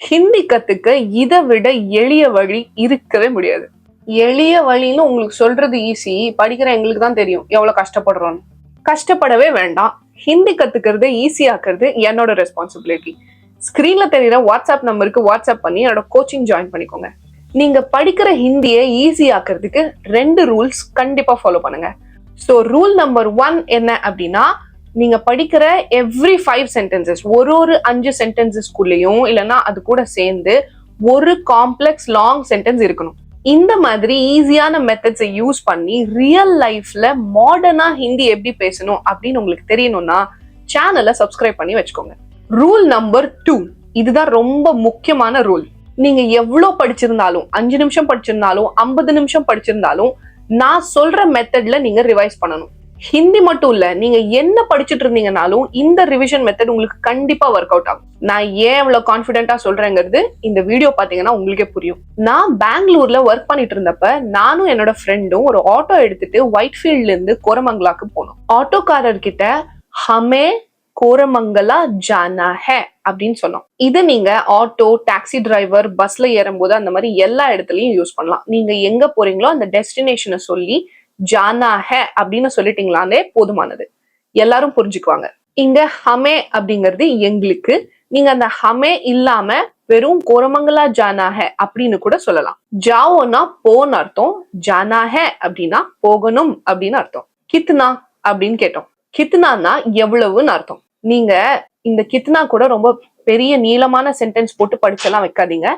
ஹிந்தி கத்துக்க இதை விட எளிய வழி இருக்கவே முடியாது. எளிய வழின்னு உங்களுக்கு சொல்றது ஈஸி, படிக்கிற எங்களுக்கு தான் தெரியும் எவ்வளவு கஷ்டப்படுறோம்னு. கஷ்டப்படவே வேண்டாம். ஹிந்தி கத்துக்கிறது ஈஸியாக்குறது என்னோட ரெஸ்பான்சிபிலிட்டி. ஸ்கிரீன்ல தெரியுற வாட்ஸ்அப் நம்பருக்கு வாட்ஸ்அப் பண்ணி என்னோட கோச்சிங் ஜாயின் பண்ணிக்கோங்க. நீங்க படிக்கிற ஹிந்தியை ஈஸியாக்குறதுக்கு 2 ரூல்ஸ் கண்டிப்பா ஃபாலோ பண்ணுங்க. ஸோ ரூல் நம்பர் 1 என்ன அப்படின்னா, நீங்க படிக்கிற எவ்ரி 5 சென்டென்சஸ், ஒரு 5 சென்டென்சஸ்குள்ளேயும் இல்லைன்னா அது கூட சேர்ந்து ஒரு காம்ப்ளெக்ஸ் லாங் சென்டென்ஸ் இருக்கணும். இந்த மாதிரி ஈஸியான மெத்தட்ஸை யூஸ் பண்ணி ரியல் லைஃப்ல மாடர்னா ஹிந்தி எப்படி பேசணும் அப்படின்னு உங்களுக்கு தெரியணும்னா சேனலை சப்ஸ்கிரைப் பண்ணி வச்சுக்கோங்க. ரூல் நம்பர் 2, இதுதான் ரொம்ப முக்கியமான ரூல். நீங்க எவ்வளவு படிச்சிருந்தாலும், 5 நிமிஷம் படிச்சிருந்தாலும் 50 நிமிஷம் படிச்சிருந்தாலும் நான் சொல்ற மெத்தட்ல நீங்க ரிவைஸ் பண்ணணும். ஹிந்தி மட்டும் இல்ல, நீங்க என்ன படிச்சுட்டு இருந்தீங்கனாலும் இந்த ரிவிஷன் மெத்தட் உங்களுக்கு கண்டிப்பா ஒர்க் அவுட் ஆகும். நான் ஏன் இவ்வளவு கான்பிடென்டா சொல்றேங்கிறது இந்த வீடியோ பாத்தீங்கன்னா உங்களுக்கே புரியும். நான் பெங்களூர்ல ஒர்க் பண்ணிட்டு இருந்தப்ப நானும் என்னோட ஃப்ரெண்டும் ஒரு ஆட்டோ எடுத்துட்டு ஒயிட்ஃபீல்ட்ல இருந்து கோரமங்கலாக்கு போனோம். ஆட்டோக்காரர்கிட்ட ஹமே கோரமங்கலா ஜானா ஹே அப்படின்னு சொன்னோம். இது நீங்க ஆட்டோ, டாக்ஸி டிரைவர், பஸ்ல ஏறும்போது அந்த மாதிரி எல்லா இடத்துலயும் யூஸ் பண்ணலாம். நீங்க எங்க போறீங்களோ அந்த டெஸ்டினேஷனை சொல்லி ஜானா ஹே அப்படின்னு சொல்லிட்டீங்களாலே போதுமானது, எல்லாரும் புரிஞ்சுக்குவாங்க. இங்க ஹமே அப்படிங்கிறது எங்களுக்கு, நீங்க அந்த ஹமே இல்லாம வெறும் கோரமங்கலா ஜானா ஹே அப்படின்னு கூட சொல்லலாம். ஜாவோனா போன்னு அர்த்தம், ஜானா ஹே அப்படின்னா போகணும் அப்படின்னு அர்த்தம். கித்னா அப்படின்னு கேட்டோம். கித்னானா எவ்வளவுன்னு அர்த்தம். நீங்க இந்த கித்னா கூட ரொம்ப பெரிய நீளமான சென்டென்ஸ் போட்டு படிச்செல்லாம் வைக்காதீங்க.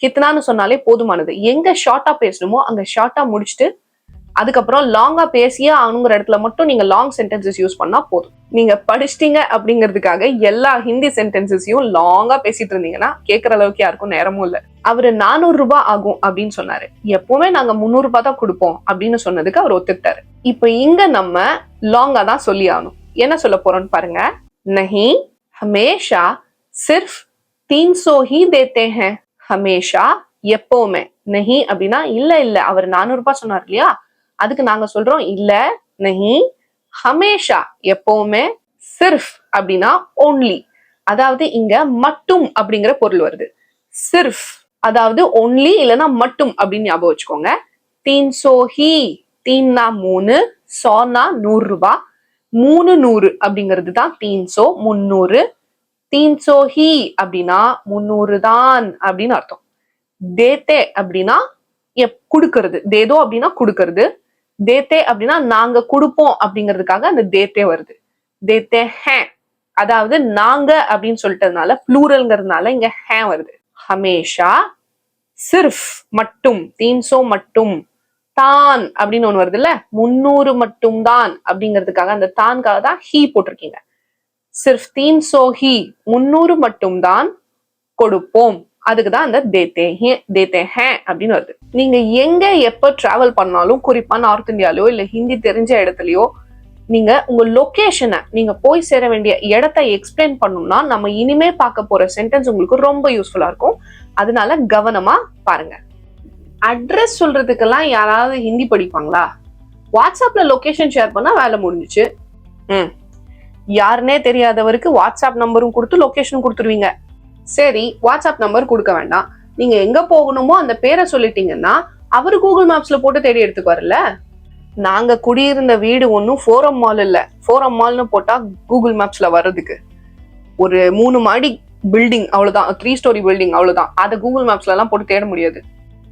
கித்னான்னு சொன்னாலே போதுமானது. எங்க ஷார்ட்டா பேசணுமோ அங்க ஷார்ட்டா முடிச்சுட்டு அதுக்கப்புறம் லாங்கா பேசியே ஆகணுங்கிற இடத்துல மட்டும் நீங்க லாங் சென்டென்சஸ் யூஸ் பண்ணா போதும். நீங்க படிச்சிட்டீங்க அப்படிங்கிறதுக்காக எல்லா ஹிந்தி சென்டென்சஸையும் லாங்கா பேசிட்டு இருந்தீங்கன்னா கேட்கற அளவுக்கு யாருக்கும் நேரமும் இல்ல. அவரு 400 ரூபாய் ஆகும் அப்படின்னு சொன்னாரு. எப்பவுமே நாங்க 300 ரூபாய் தான் கொடுப்போம் அப்படின்னு சொன்னதுக்கு அவர் ஒத்துக்கிட்டாரு. இப்ப இங்க நம்ம லாங்கா தான் சொல்லி ஆகணும். என்ன சொல்ல போறோம்னு பாருங்க. நஹி ஹமேஷா சிர்ஃப் 300 ही देते हैं. ஹமேஷா எப்பவுமே. நஹி அப்படின்னா இல்ல இல்ல, அவர் 400 ரூபாய் சொன்னார் இல்லையா, அதுக்கு நாங்க சொல்றோம் இல்ல நஹி ஹமேஷா எப்பவுமே. சிர்ஃப் அப்படின்னா ஒன்லி, அதாவது இங்க மட்டும் அப்படிங்கிற பொருள் வருது. சிர்ஃப் அதாவது ஒன்லி இல்லைன்னா மட்டும் அப்படின்னு ஞாபகம் வச்சுக்கோங்க. 300 ही, 3 3, 100 100 ரூபாய், 300 அப்படிங்கிறது தான் 300 300. 300 ही அப்படின்னா 300 தான் அப்படின்னு அர்த்தம். தேத்தே அப்படின்னா குடுக்கறது, தேதோ அப்படின்னா குடுக்கறது, தேத்தே அப்படின்னா நாங்க கொடுப்போம் அப்படிங்கிறதுக்காக அந்த தேத்தே வருது. தேத்தே ஹே அதாவது நாங்க அப்படின்னு சொல்லிட்டதுனால ப்ளூரல்ங்கிறதுனால இங்க ஹே வருது. ஹமேஷா சிர்ஃப் மட்டும், 300 மட்டும், தான் அப்படின்னு ஒண்ணு வருது இல்ல, 300 மட்டும் தான் அப்படிங்கிறதுக்காக அந்த தான்காக தான் ஹீ போட்டிருக்கீங்க. சிர்ஃப் 300 ही 300 மட்டும் தான் கொடுப்போம், அதுக்குதான் அந்த தேத்தே ஹே அப்படின்னு வருது. நீங்க எங்க எப்ப டிராவல் பண்ணாலும், குறிப்பா நார்த் இந்தியாலயோ இல்ல ஹிந்தி தெரிஞ்ச இடத்துலயோ, நீங்க உங்க லொகேஷனை, நீங்க போய் சேர வேண்டிய இடத்தை எக்ஸ்பிளைன் பண்ணணும்னா நம்ம இனிமே பார்க்க போற சென்டென்ஸ் உங்களுக்கு ரொம்ப யூஸ்ஃபுல்லா இருக்கும். அதனால கவனமா பாருங்க. அட்ரஸ் சொல்றதுக்கெல்லாம் யாராவது ஹிந்தி படிப்பாங்களா? வாட்ஸ்அப்ல லொகேஷன் ஷேர் பண்ணா வேலை முடிஞ்சிச்சு. யாருன்னே தெரியாதவருக்கு வாட்ஸ்அப் நம்பரும் கொடுத்து லொகேஷன் கொடுத்துருவீங்க. சரி, வாட்ஸ்அப் நம்பர் கொடுக்க வேண்டாம், நீங்க எங்க போகணுமோ அந்த பேரை சொல்லிட்டீங்கன்னா அவரு கூகுள் மேப்ஸ்ல போட்டு தேடி எடுத்துக்குவாருல்ல. நாங்க குடியிருந்த வீடு ஒன்னும் ஃபோரம் மால் இல்ல. ஃபோரம் மால்னு போட்டா கூகுள் மேப்ஸ்ல வர்றதுக்கு ஒரு 3 மாடி பில்டிங் அவ்வளவுதான், 3 ஸ்டோரி பில்டிங் அவ்வளவுதான். அதை கூகுள் மேப்ஸ்ல எல்லாம் போட்டு தேட முடியாது.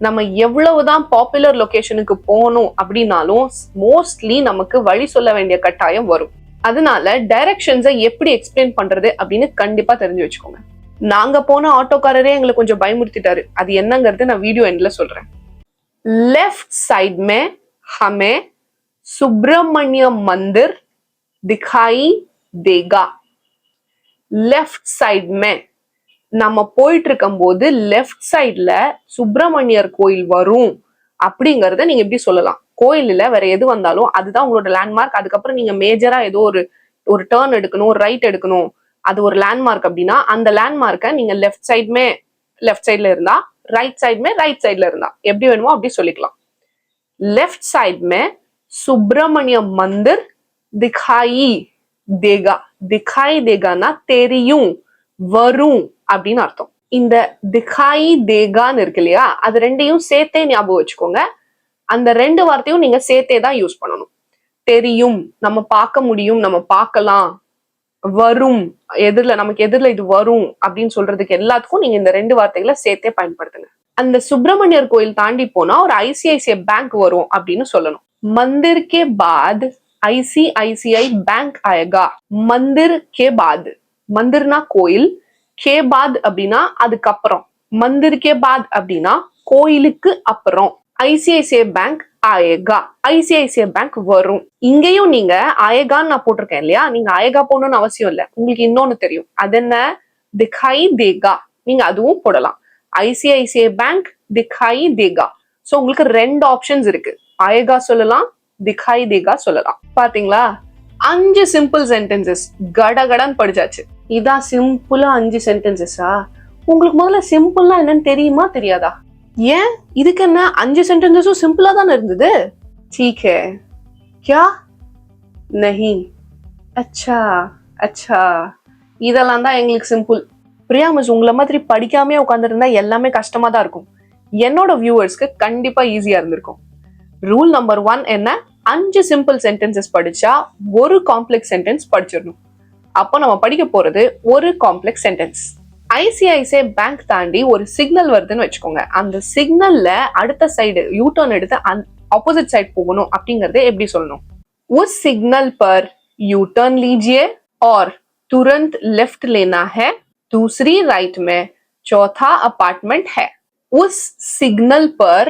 நம்ம எவ்வளவுதான் பாப்புலர் லொகேஷனுக்கு போகணும் அப்படின்னாலும் மோஸ்ட்லி நமக்கு வழி சொல்ல வேண்டிய கட்டாயம் வரும். அதனால டைரக்ஷன்ஸை எப்படி எக்ஸ்பிளைன் பண்றது அப்படின்னு கண்டிப்பா தெரிஞ்சு வச்சுக்கோங்க. நாங்க போன ஆட்டோக்காரரே எங்களை கொஞ்சம் பயமுறுத்திட்டாரு. அது என்னங்கிறது நான் வீடியோ எண்ட்ல சொல்றேன். லெஃப்ட் சைட் மே ஹமே சுப்பிரமணிய மந்திர் திகாய் தேகா. லெஃப்ட் சைட் மே நம்ம போயிட்டு இருக்கும் போது லெஃப்ட் சைட்ல சுப்பிரமணியர் கோயில் வரும் அப்படிங்கறத நீங்க எப்படி சொல்லலாம். கோயில்ல வேற எது வந்தாலும் அதுதான் உங்களோட லேண்ட்மார்க். அதுக்கப்புறம் நீங்க மேஜரா ஏதோ ஒரு டர்ன் எடுக்கணும், ஒரு ரைட் எடுக்கணும், அது ஒரு லேண்ட்மார்க் அப்படின்னா அந்த லேண்ட்மார்க்கை நீங்க லெஃப்ட் சைட்ல இருந்தா, ரைட் சைட்ல இருந்தா எப்படி வேணுமோ அப்படி சொல்லிக்கலாம். லெஃப்ட் சைட் மே சுப்பிரமணிய மந்திர் திகாயி தேகா. திகாய் தேகானா தெரியும், வரும் அப்படின்னு அர்த்தம். இந்த திகாய் தேகான்னு இருக்கு இல்லையா, அது ரெண்டையும் சேர்த்தே ஞாபகம் வச்சுக்கோங்க. அந்த ரெண்டு வார்த்தையும் நீங்க சேர்த்தே தான் யூஸ் பண்ணணும். தெரியும், நம்ம பார்க்க முடியும், நம்ம பார்க்கலாம், வரும், நமக்கு எதிரில இது வரும் அப்படின்னு சொல்றதுக்கு எல்லாத்துக்கும் நீங்க இந்த ரெண்டு வார்த்தைகளை சேர்த்தே பயன்படுத்துங்க. அந்த சுப்பிரமணியர் கோயில் தாண்டி போனா ஒரு ஐசிஐசிஐ பேங்க் வரும் அப்படின்னு சொல்லணும். மந்திர் கே பாத் ஐசிஐசிஐ பேங்க் ஆயேகா. மந்திர் கே பாத், மந்திர்னா கோயில், கே பாத் அப்படின்னா அதுக்கப்புறம், மந்திர் கே பாத் அப்படின்னா கோயிலுக்கு அப்புறம் ஐசிஐசிஐ பேங்க் ஆயேகா, ஐசிஐசிஐ பேங்க் வரும். இங்கேயும் நீங்க ஆயேகான்னு நான் போட்டிருக்கேன் இல்லையா, நீங்க ஆயேகா போடணும்னு அவசியம் இல்லை. உங்களுக்கு இன்னொன்னு தெரியும், அது என்ன, திகாய் தேகா. நீங்க அதுவும் போடலாம். ஐசிஐசிஐ பேங்க் திகாய் தேகா. சோ உங்களுக்கு ரெண்டு ஆப்ஷன்ஸ் இருக்கு, ஆயேகா சொல்லலாம், திகாய் தேகா சொல்லலாம். பாத்தீங்களா, 5 சிம்பிள் சென்டென்சஸ் கடகடன் படிச்சாச்சு. இதான் சிம்பிளா 5 சென்டென்சஸா? உங்களுக்கு முதல்ல சிம்பிள்னா என்னன்னு தெரியுமா தெரியாதா? ஏன் இதுக்கு என்ன, 5 சென்டென்சஸும் சிம்பிளா தானே இருந்தது. ठीक है क्या नहीं, अच्छा अच्छा, இதெல்லாம் தான் எங்களுக்கு சிம்பிள். பிரியா மிஸ், உங்களை மாதிரி படிக்காமே உட்காந்துருந்தா எல்லாமே கஷ்டமா தான் இருக்கும். என்னோட வியூவர்ஸ்க்கு கண்டிப்பா ஈஸியா இருந்திருக்கும். ரூல் நம்பர் 1 என்ன, 5 சிம்பிள் சென்டென்சஸ் படிச்சா ஒரு காம்ப்ளெக்ஸ் சென்டென்ஸ் படிச்சிடணும். அப்போ நம்ம படிக்க போறது ஒரு காம்ப்ளெக்ஸ் சென்டென்ஸ். ஐசிஐசிஐ பேங்க் தாண்டி ஒரு சிக்னல் வருதுன்னு வச்சுக்கோங்க. அந்த சிக்னல்ல அடுத்த சைடு யூ டர்ன் எடுத்து ஆப்போசிட் சைடு போகணும் அப்படிங்கறத எப்படி சொல்லணும்? உஸ் சிக்னல் பர் யூ टर्न लीजिए और तुरंत लेफ्ट लेना है, दूसरी राइट में चौथा अपार्टमेंट है. उस सिग्नल पर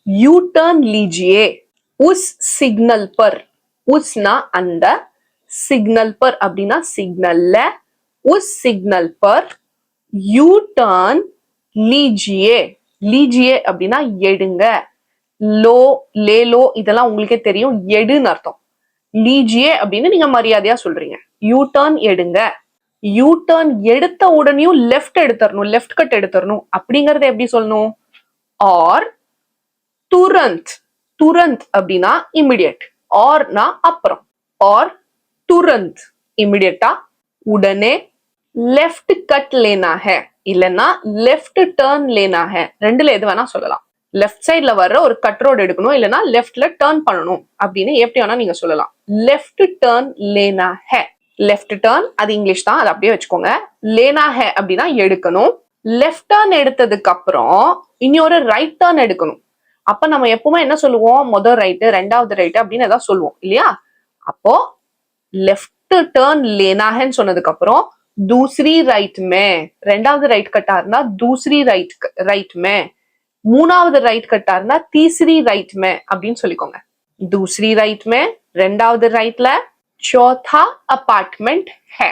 यू टर्न लीजिए. उस सिग्नल पर, उसना அந்த, सिग्नल पर அப்படின்னா सिग्नல்ல, उस सिग्नल पर यू टर्न लीजिए. लीजिए அப்படின்னா எடுங்க, லோ லே லோ இதெல்லாம் உங்களுக்கே தெரியும், எடுன்னு அர்த்தம். லீஜியே அப்படின்னு நீங்க மரியாதையா சொல்றீங்க. யூ டர்ன் எடுங்க. யூ டர்ன் எடுத்த உடனேயும் லெஃப்ட் எடுத்துறணும், லெஃப்ட் கட் எடுத்துறணும். அப்படிங்கறத எப்படி சொல்லணும்? ஆர் துரந்த். துரந்த் அப்படின்னா இமிடியட், ஆர்னா அப்புறம். ஆர் துரந்த் இமிடியட்டா, உடனே. லெஃப்ட் கட் லேனா ஹே இல்லைன்னா லெஃப்ட் டர்ன் லேனா ஹே, ரெண்டுல எது வேணா சொல்லலாம். லெஃப்ட் சைட்ல வர்ற ஒரு கட் ரோடு எடுக்கணும், இல்லைன்னா லெஃப்ட்ல டர்ன் பண்ணணும் அப்படின்னு எப்படி வேணா நீங்க சொல்லலாம். லெஃப்ட் டர்ன் லேனா ஹே. லெஃப்ட் டர்ன் அது இங்கிலீஷ் தான், அது அப்படியே வச்சுக்கோங்க. லேனா ஹே அப்படின்னா எடுக்கணும். லெஃப்ட் டர்ன் எடுத்ததுக்கு அப்புறம் இன்னொரு ரைட் டர்ன் எடுக்கணும். அப்ப நம்ம எப்பவுமே என்ன சொல்லுவோம், முதல் ரைட்டு ரெண்டாவது ரைட்டு அப்படின்னு ஏதாவது சொல்லுவோம் இல்லையா? அப்போ லெஃப்ட் டர்ன் லேனா ஹேன்னு சொன்னதுக்கு அப்புறம் दूसरी राइट में, ரெண்டாவது ரைட் கட்டா இருந்தா दूसरी ரைட் में, மூணாவது ரைட் கட்டா இருந்தா तीसरी राइट में அப்படின்னு சொல்லிக்கோங்க. दूसरी राइट में ரெண்டாவது ரைட்ல, चौथा अपार्टमेंट है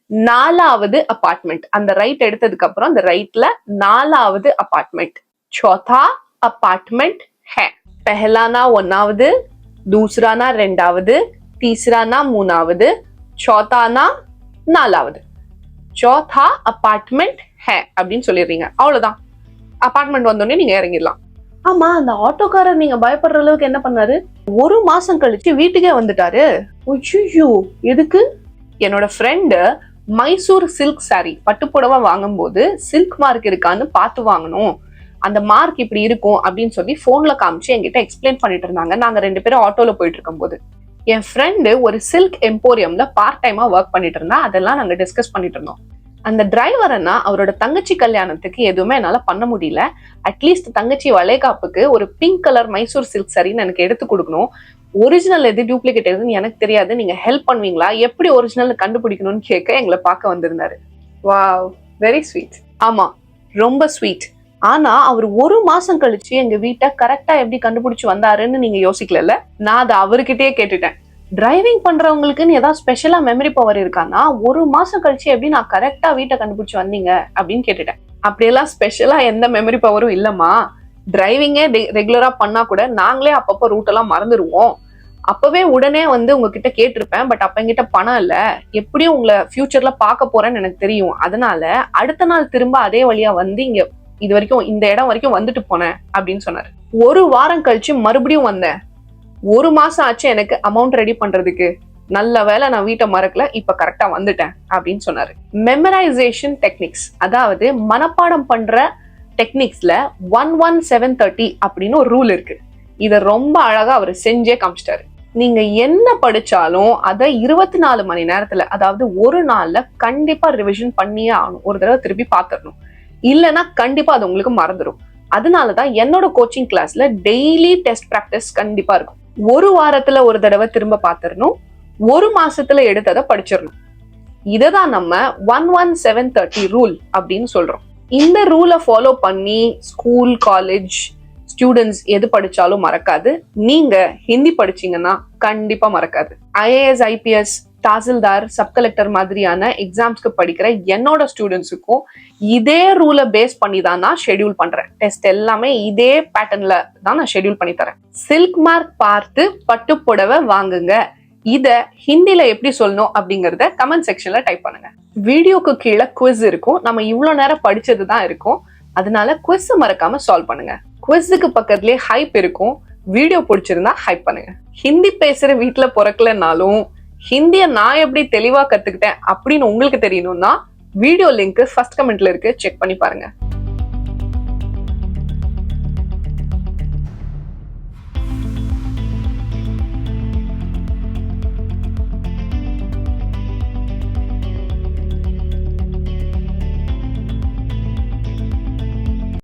நாலாவது அபார்ட்மெண்ட். அந்த ரைட் எடுத்ததுக்கு அப்புறம் அந்த ரைட்ல நாலாவது அபார்ட்மெண்ட், चौथा अपार्टमेंट है. पहलाனா ஒன்னாவது, दूसराனா ரெண்டாவது, तीसराனா மூணாவது, चौथाனா நாலாவது. चौथा अपार्टमेंट है அப்படின்னு சொல்லிடுறீங்க, அவ்வளவுதான். அபார்ட்மெண்ட் வந்தோடனே நீங்க இறங்கிடலாம். ஆமா, அந்த ஆட்டோக்காரர் நீங்க பயப்படுற அளவுக்கு என்ன பண்ணாரு? 1 மாசம் கழிச்சு வீட்டுக்கே வந்துட்டாரு. ஐயோ, எதுக்கு? என்னோட ஃப்ரெண்டு மைசூர் சில்க் சாரி பட்டுப்புடவை வாங்கும் போது சில்க் மார்க் இருக்கான்னு பார்த்து வாங்கணும், அந்த மார்க் இப்படி இருக்கும் அப்படின்னு சொல்லி போன்ல காமிச்சு என்கிட்ட எக்ஸ்பிளைன் பண்ணிட்டு இருந்தாங்க. நாங்க 2 பேரும் ஆட்டோல போயிட்டு இருக்கும் போது என் ஃப்ரெண்டு ஒரு சில்க் எம்போரியம்ல பார்ட் டைமா ஒர்க் பண்ணிட்டு இருந்தா. அதெல்லாம் நாங்க டிஸ்கஸ் பண்ணிட்டு இருந்தோம். அந்த டிரைவர் அண்ணா அவரோட தங்கச்சி கல்யாணத்துக்கு எதுவுமே என்னால பண்ண முடியல, அட்லீஸ்ட் தங்கச்சி வளைகாப்புக்கு ஒரு பிங்க் கலர் மைசூர் சில்க் சாரின்னு எனக்கு எடுத்து கொடுக்கணும். ஒரிஜினல் எது டூப்ளிகேட் எதுன்னு எனக்கு தெரியாது, நீங்க ஹெல்ப் பண்ணுவீங்களா, எப்படி ஒரிஜினல் கண்டுபிடிக்கணும்னு கேட்க எங்களை பார்க்க வந்திருந்தாரு. Wow, very sweet. ஆமா, ரொம்ப ஸ்வீட். ஆனா அவர் 1 மாசம் கழிச்சு எங்க வீட்டை கரெக்டா எப்படி கண்டுபிடிச்சு வந்தாருன்னு நீங்க யோசிக்கல. நான் அதை அவர்கிட்டயே கேட்டுட்டேன். டிரைவிங் பண்றவங்களுக்குன்னு ஏதாவது ஸ்பெஷலா மெமரி பவர் இருக்கான்னா 1 மாசம் கழிச்சு எப்படி நான் கரெக்டா வீட்டை கண்டுபிடிச்சு வந்தீங்க அப்படின்னு கேட்டுட்டேன். அப்படியெல்லாம் ஸ்பெஷலா எந்த மெமரி பவரும் இல்லம்மா. டிரைவிங்கே ரெகுலரா பண்ணா கூட நாங்களே அப்பப்போ ரூட் எல்லாம் மறந்துடுவோம். அப்பவே உடனே உங்ககிட்ட கேட்டிருப்பேன், பட் அப்ப என்கிட்ட பணம் இல்ல, எப்படியும் உங்களை ஃபியூச்சர்ல பார்க்க போறேன்னு எனக்கு தெரியும், அதனால அடுத்த நாள் திரும்ப அதே வழியா இங்க இது வரைக்கும் இந்த இடம் வரைக்கும் வந்துட்டு போனேன் அப்படின்னு சொன்னாரு. 1 வாரம் கழிச்சு மறுபடியும் வந்தேன். 1 மாசம் ஆச்சு எனக்கு அமௌண்ட் ரெடி பண்றதுக்கு. நல்ல வேலை நான் வீட்டை மறக்கல, இப்ப கரெக்டா வந்துட்டேன் அப்படின்னு சொன்னாரு. மெமரைசேஷன் டெக்னிக்ஸ், அதாவது மனப்பாடம் பண்ற டெக்னிக்ஸ்ல 11730 அப்படின்னு ஒரு ரூல் இருக்கு. இத ரொம்ப அழகா அவர் செஞ்சே காமிச்சிட்டாரு. நீங்க என்ன படிச்சாலும் அதை 24 மணி நேரத்துல, அதாவது ஒரு நாள்ல கண்டிப்பா ரிவிஷன் பண்ணியே ஆகணும். ஒரு தடவை திருப்பி பாத்துடணும், இல்லைன்னா கண்டிப்பா அது உங்களுக்கு மறந்துடும். அதனாலதான் என்னோட கோச்சிங் கிளாஸ்ல டெய்லி டெஸ்ட் பிராக்டிஸ் கண்டிப்பா இருக்கும். ஒரு வாரத்துல ஒரு தடவை திரும்ப பாத்துடணும், ஒரு மாசத்துல எடுத்ததை படிச்சிடணும். இததான் நம்ம 11730 ரூல் அப்படின்னு சொல்றோம். இந்த ரூலை ஃபாலோ பண்ணி ஸ்கூல், காலேஜ் ஸ்டூடெண்ட்ஸ் எது படிச்சாலும் மறக்காது. நீங்க ஹிந்தி படிச்சீங்கன்னா கண்டிப்பா மறக்காது. IAS, IPS, tahsildar, sub collector மாதிரியான எக்ஸாம்ஸ்க்கு படிக்கிற என்னோட ஸ்டூடெண்ட்ஸுக்கும் இதே ரூலை பேஸ் பண்ணி தான் நான் ஷெட்யூல் பண்றேன். டெஸ்ட் எல்லாமே இதே பேட்டர்ன்ல தான் நான் ஷெட்யூல் பண்ணி தரேன். சில்க் மார்க் பார்த்து பட்டு புடவை வாங்குங்க. இத ஹிந்தில எப்படி சொல்லணும் அப்படிங்கறத கமெண்ட் செக்ஷன்ல டைப் பண்ணுங்க. வீடியோக்கு கீழே குவிஸ் இருக்கும். நம்ம இவ்வளவு நேரம் படிச்சது தான் இருக்கும். அதனால குவிஸ் மறக்காம சால்வ் பண்ணுங்க. குவிஸுக்கு பக்கத்துலயே ஹைப் இருக்கும். வீடியோ பிடிச்சிருந்தா ஹைப் பண்ணுங்க. ஹிந்தி பேசுற வீட்டுல பிறக்கலனாலும் ஹிந்திய நான் எப்படி தெளிவா கத்துக்கிட்டேன் அப்படின்னு உங்களுக்கு தெரியணும்னா வீடியோ லிங்க் ஃபர்ஸ்ட் கமெண்ட்ல இருக்கு, செக் பண்ணி பாருங்க.